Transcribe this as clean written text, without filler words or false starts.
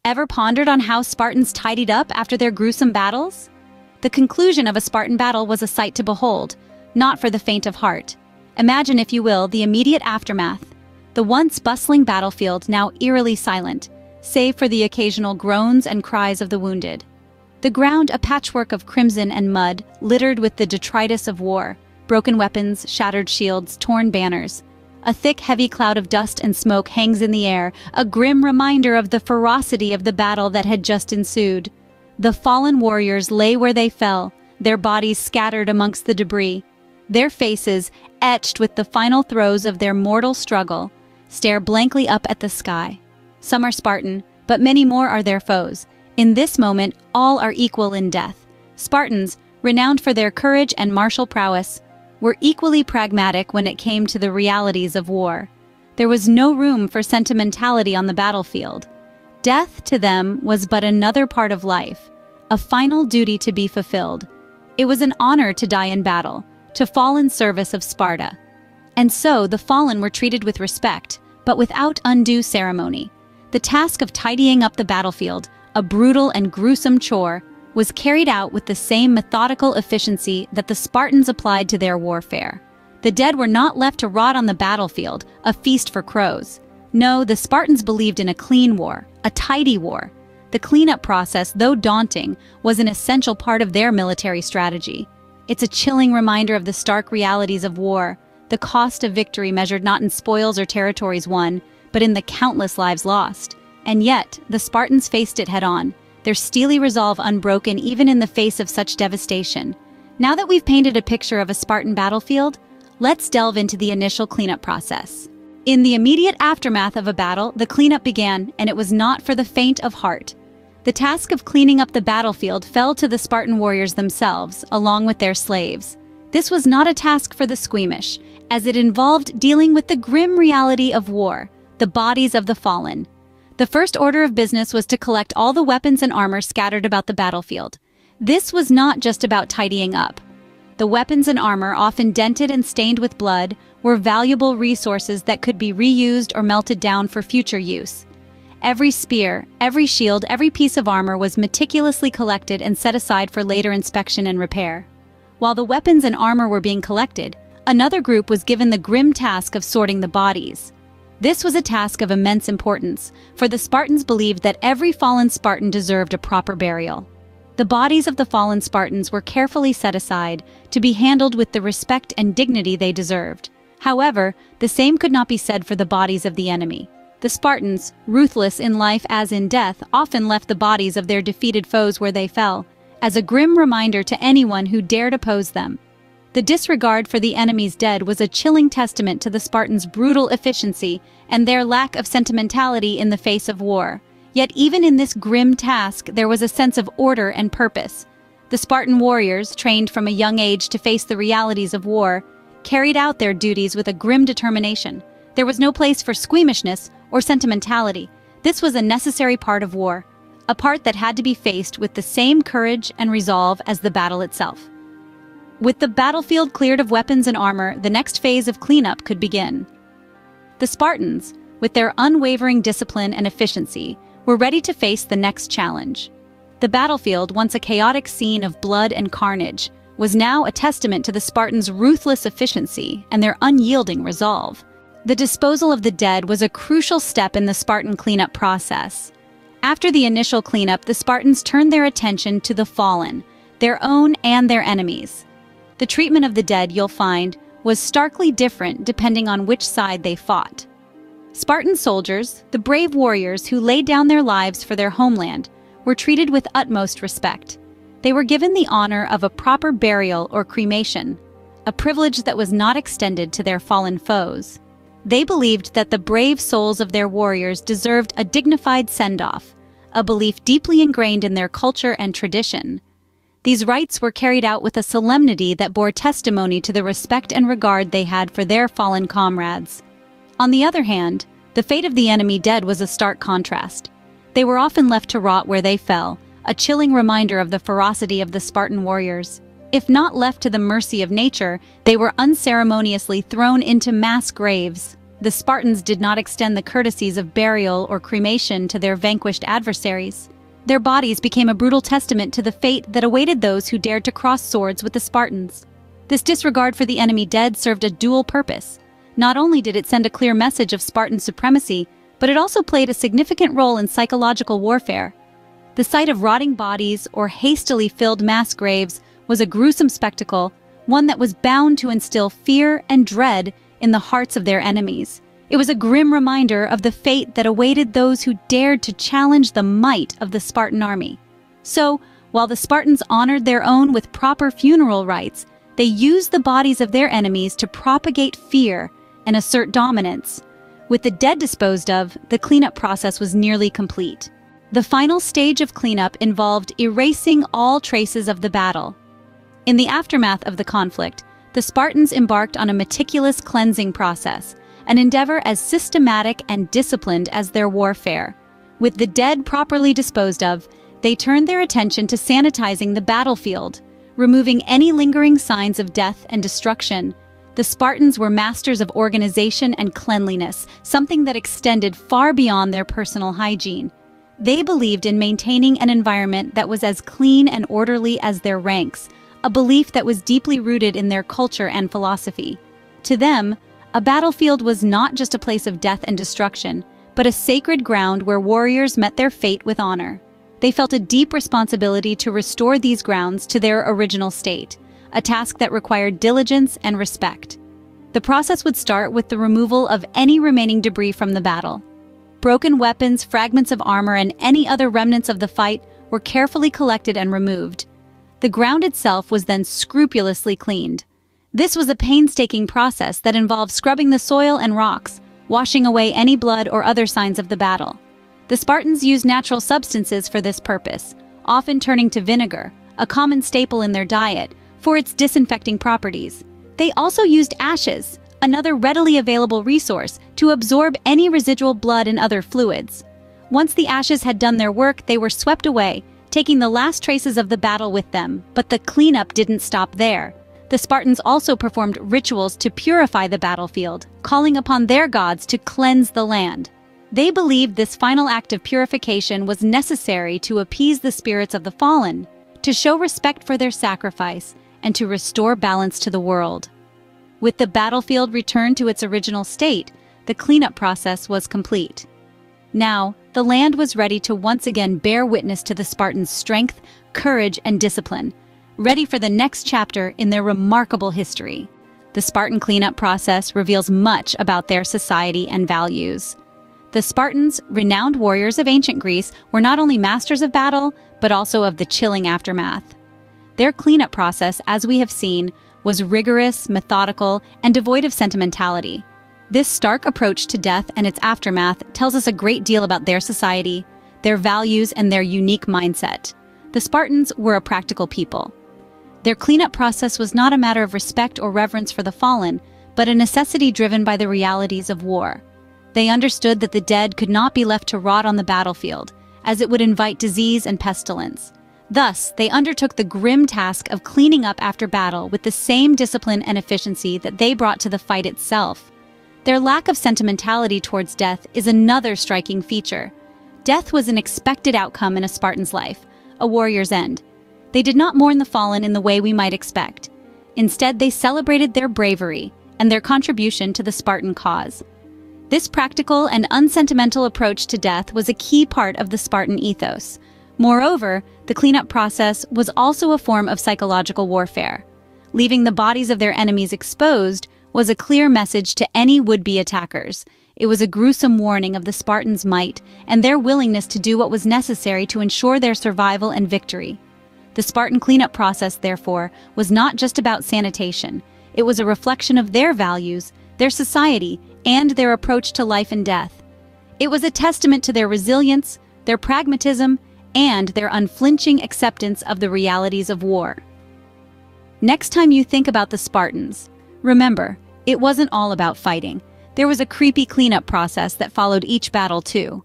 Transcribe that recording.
Ever pondered on how Spartans tidied up after their gruesome battles? The conclusion of a Spartan battle was a sight to behold, not for the faint of heart. Imagine, if you will, the immediate aftermath. The once bustling battlefield now eerily silent, save for the occasional groans and cries of the wounded. The ground a patchwork of crimson and mud, littered with the detritus of war, broken weapons, shattered shields, torn banners. A thick, heavy cloud of dust and smoke hangs in the air, a grim reminder of the ferocity of the battle that had just ensued. The fallen warriors lay where they fell, their bodies scattered amongst the debris. Their faces, etched with the final throes of their mortal struggle, stare blankly up at the sky. Some are Spartan, but many more are their foes. In this moment, all are equal in death. Spartans, renowned for their courage and martial prowess, were equally pragmatic when it came to the realities of war. There was no room for sentimentality on the battlefield. Death to them was but another part of life, a final duty to be fulfilled. It was an honor to die in battle, to fall in service of Sparta. And so the fallen were treated with respect, but without undue ceremony. The task of tidying up the battlefield, a brutal and gruesome chore, was carried out with the same methodical efficiency that the Spartans applied to their warfare. The dead were not left to rot on the battlefield, a feast for crows. No, the Spartans believed in a clean war, a tidy war. The cleanup process, though daunting, was an essential part of their military strategy. It's a chilling reminder of the stark realities of war, the cost of victory measured not in spoils or territories won, but in the countless lives lost. And yet, the Spartans faced it head-on, their steely resolve unbroken even in the face of such devastation. Now that we've painted a picture of a Spartan battlefield, let's delve into the initial cleanup process. In the immediate aftermath of a battle, the cleanup began, and it was not for the faint of heart. The task of cleaning up the battlefield fell to the Spartan warriors themselves, along with their slaves. This was not a task for the squeamish, as it involved dealing with the grim reality of war, the bodies of the fallen. The first order of business was to collect all the weapons and armor scattered about the battlefield. This was not just about tidying up. The weapons and armor, often dented and stained with blood, were valuable resources that could be reused or melted down for future use. Every spear, every shield, every piece of armor was meticulously collected and set aside for later inspection and repair. While the weapons and armor were being collected, another group was given the grim task of sorting the bodies. This was a task of immense importance, for the Spartans believed that every fallen Spartan deserved a proper burial. The bodies of the fallen Spartans were carefully set aside to be handled with the respect and dignity they deserved. However, the same could not be said for the bodies of the enemy. The Spartans, ruthless in life as in death, often left the bodies of their defeated foes where they fell, as a grim reminder to anyone who dared oppose them. The disregard for the enemy's dead was a chilling testament to the Spartans' brutal efficiency and their lack of sentimentality in the face of war. Yet even in this grim task, there was a sense of order and purpose. The Spartan warriors, trained from a young age to face the realities of war, carried out their duties with a grim determination. There was no place for squeamishness or sentimentality. This was a necessary part of war, a part that had to be faced with the same courage and resolve as the battle itself. With the battlefield cleared of weapons and armor, the next phase of cleanup could begin. The Spartans, with their unwavering discipline and efficiency, were ready to face the next challenge. The battlefield, once a chaotic scene of blood and carnage, was now a testament to the Spartans' ruthless efficiency and their unyielding resolve. The disposal of the dead was a crucial step in the Spartan cleanup process. After the initial cleanup, the Spartans turned their attention to the fallen, their own and their enemies. The treatment of the dead, you'll find, was starkly different depending on which side they fought. Spartan soldiers, the brave warriors who laid down their lives for their homeland, were treated with utmost respect. They were given the honor of a proper burial or cremation, a privilege that was not extended to their fallen foes. They believed that the brave souls of their warriors deserved a dignified send-off, a belief deeply ingrained in their culture and tradition. These rites were carried out with a solemnity that bore testimony to the respect and regard they had for their fallen comrades. On the other hand, the fate of the enemy dead was a stark contrast. They were often left to rot where they fell, a chilling reminder of the ferocity of the Spartan warriors. If not left to the mercy of nature, they were unceremoniously thrown into mass graves. the Spartans did not extend the courtesies of burial or cremation to their vanquished adversaries. Their bodies became a brutal testament to the fate that awaited those who dared to cross swords with the Spartans. This disregard for the enemy dead served a dual purpose. Not only did it send a clear message of Spartan supremacy, but it also played a significant role in psychological warfare. The sight of rotting bodies or hastily filled mass graves was a gruesome spectacle, one that was bound to instill fear and dread in the hearts of their enemies. It was a grim reminder of the fate that awaited those who dared to challenge the might of the Spartan army. So, while the Spartans honored their own with proper funeral rites, they used the bodies of their enemies to propagate fear and assert dominance. With the dead disposed of, the cleanup process was nearly complete. The final stage of cleanup involved erasing all traces of the battle. In the aftermath of the conflict, the Spartans embarked on a meticulous cleansing process, an endeavor as systematic and disciplined as their warfare. With the dead properly disposed of, they turned their attention to sanitizing the battlefield, removing any lingering signs of death and destruction. The Spartans were masters of organization and cleanliness, something that extended far beyond their personal hygiene. They believed in maintaining an environment that was as clean and orderly as their ranks, a belief that was deeply rooted in their culture and philosophy. To them, a battlefield was not just a place of death and destruction, but a sacred ground where warriors met their fate with honor. They felt a deep responsibility to restore these grounds to their original state, a task that required diligence and respect. The process would start with the removal of any remaining debris from the battle. Broken weapons, fragments of armor, and any other remnants of the fight were carefully collected and removed. The ground itself was then scrupulously cleaned. This was a painstaking process that involved scrubbing the soil and rocks, washing away any blood or other signs of the battle. The Spartans used natural substances for this purpose, often turning to vinegar, a common staple in their diet, for its disinfecting properties. They also used ashes, another readily available resource, to absorb any residual blood and other fluids. Once the ashes had done their work, they were swept away, taking the last traces of the battle with them. But the cleanup didn't stop there. The Spartans also performed rituals to purify the battlefield, calling upon their gods to cleanse the land. They believed this final act of purification was necessary to appease the spirits of the fallen, to show respect for their sacrifice, and to restore balance to the world. With the battlefield returned to its original state, the cleanup process was complete. Now, the land was ready to once again bear witness to the Spartans' strength, courage, and discipline, ready for the next chapter in their remarkable history. The Spartan cleanup process reveals much about their society and values. The Spartans, renowned warriors of ancient Greece, were not only masters of battle, but also of the chilling aftermath. Their cleanup process, as we have seen, was rigorous, methodical, and devoid of sentimentality. This stark approach to death and its aftermath tells us a great deal about their society, their values, and their unique mindset. The Spartans were a practical people. Their cleanup process was not a matter of respect or reverence for the fallen, but a necessity driven by the realities of war. They understood that the dead could not be left to rot on the battlefield, as it would invite disease and pestilence. Thus, they undertook the grim task of cleaning up after battle with the same discipline and efficiency that they brought to the fight itself. Their lack of sentimentality towards death is another striking feature. Death was an expected outcome in a Spartan's life, a warrior's end. They did not mourn the fallen in the way we might expect. Instead, they celebrated their bravery and their contribution to the Spartan cause. This practical and unsentimental approach to death was a key part of the Spartan ethos. Moreover, the cleanup process was also a form of psychological warfare. Leaving the bodies of their enemies exposed was a clear message to any would-be attackers. It was a gruesome warning of the Spartans' might and their willingness to do what was necessary to ensure their survival and victory. The Spartan cleanup process, therefore, was not just about sanitation. It was a reflection of their values, their society, and their approach to life and death. It was a testament to their resilience, their pragmatism, and their unflinching acceptance of the realities of war. Next time you think about the Spartans, remember, it wasn't all about fighting. There was a creepy cleanup process that followed each battle too.